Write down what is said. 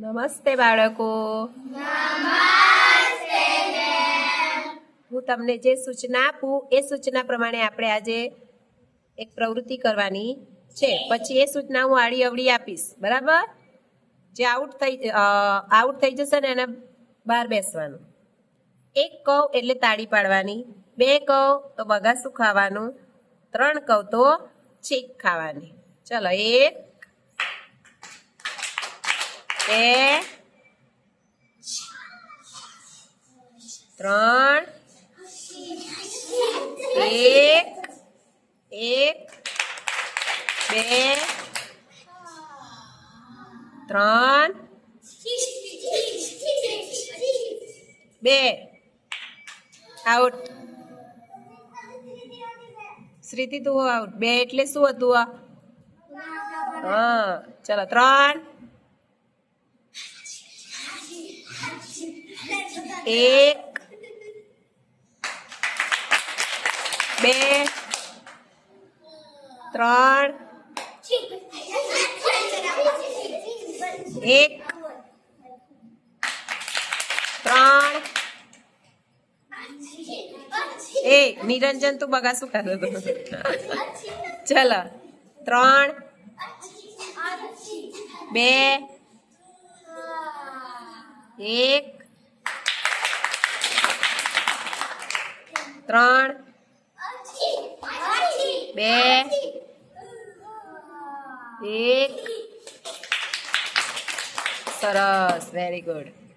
નમસ્તે બાળકો. હું તમને જે સૂચના આપું એ સૂચના પ્રમાણે આપણે આજે એક પ્રવૃત્તિ કરવાની છે. પછી એ સૂચના હું આડી અવળી આપીશ, બરાબર? જે આઉટ થઈ જશે ને એને બહાર બેસવાનું. 1 કહું એટલે તાળી પાડવાની, 2 કહું તો બગાસું ખાવાનું, 3 કહું તો ચીક ખાવાની. ચલો, 1 2 3 1 2 3 2 આઉટ. શ્રીતિ તું આઉટ. 2 એટલે શું હતું? હા, ચલો 3 1 2 3 1 3 એ નિરંજન તું બગાસું ખાધો તો. ચલો 3 2 1 3 2 1 સરસ, વેરી ગુડ.